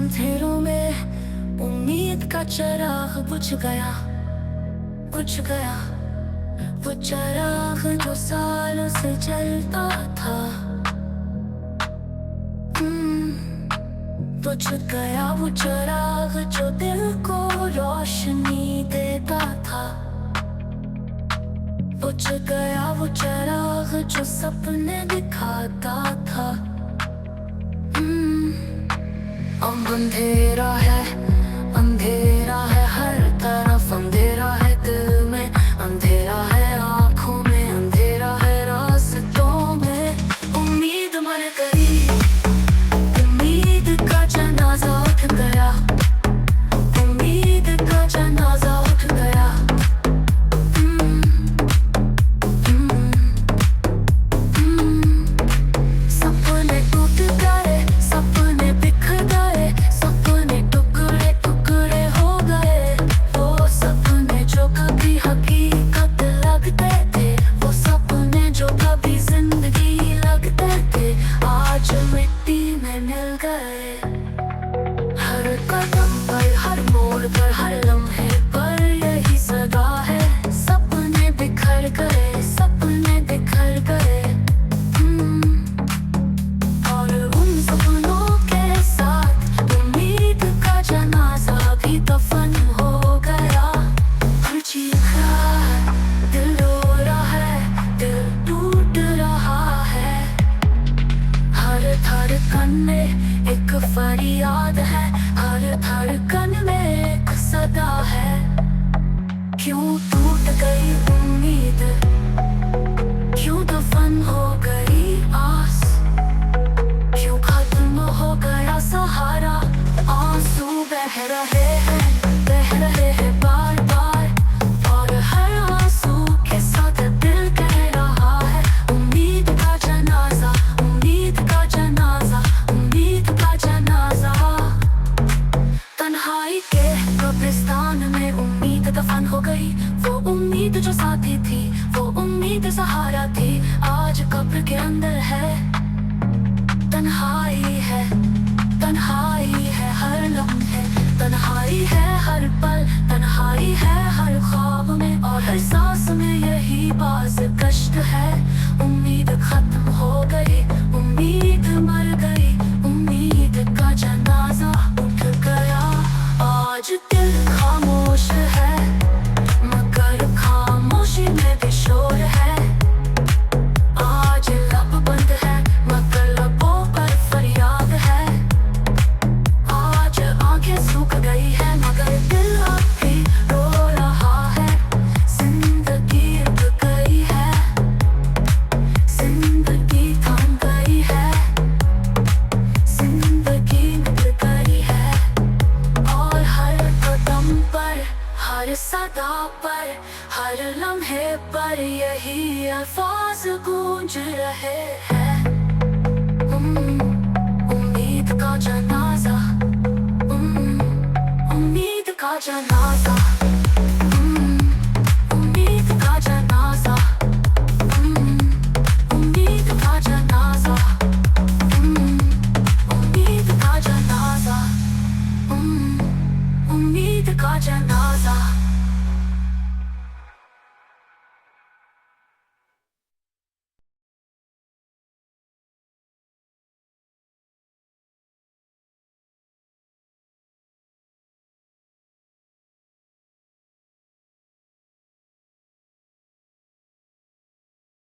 अंधेरों में उम्मीद का चिराग बुझ गया, बुझ गया। वो चिराग जो सालों से जलता था, बुझ गया। वो चिराग जो दिल को रोशनी देता था, बुझ गया। वो चिराग जो सपने दिखाता था। अब अंधेरा है, अंधेरा है हर तरफ, अंधेरा है दिल में, अंधेरा है आँखों में, अंधेरा है रास्तों में। उम्मीद मर गई, उम्मीद का जनाजा उठ गया, उम्मीद का जनाजा उठ गया। सपने टूट गए, सपने बिखर गए, सपने टुकड़े टुकड़े हो गए। वो सपने जो कभी हकीकत लगते थे, वो सपने जो कभी जिंदगी लगते थे, आज मिट्टी में मिल गए। हर कदम पर, हर मोड़ पर, हर लम्हे पर यही सदा है। सपने बिखर गए, सपने बिखर गए। और उन सपनों के साथ उम्मीद का जनाजा भी दफन हो गया। दिल चीख रहा है, दिल रो रहा है, दिल टूट रहा है। हर धड़कन में एक फरियाद है, हर धड़कन में एक सदा है। क्यों टूट गई उम्मीद, क्यों दफन हो गई आस, क्यों खत्म हो गया सहारा। आंसू बह रहे हैं, बह रहे हैं बार बार, और हर आंसू के साथ दिल कह रहा है उम्मीद का जनाजा, उम्मीद का जनाजा, उम्मीद का जनाजा। तन्हाई के कब्रिस्तान में उम्मीद दफन हो गई। वो उम्मीद जो साथी थी, वो उम्मीद सहारा थी, आज कब्र के अंदर है। तन्हाई है, तन्हाई है हर लम्हे, तन्हाई है हर पल, तन्हाई है हर ख्वाब में, और हर सांस में यही बाज़ कष्ट है। उम्मीद खत्म हो गई, उम्मीद मर गई, उम्मीद का जनाजा उठ गया। आज दिल खामोश है, मगर खामोशी में भी शोर है। आज लब बंद है, मगर लबों पर फरियाद है। आज आंखें सूख गई है, मगर दिल अब भी रो रहा है। जिंदगी रुक गई है, जिंदगी थम गई है, जिंदगी निकल गई है। और हर कदम पर, हर सदा पर, हर लम्हे पर यही अल्फाज गूंज रहे हैं। उम्मीद का जनाजा, उम्मीद का जनाजा।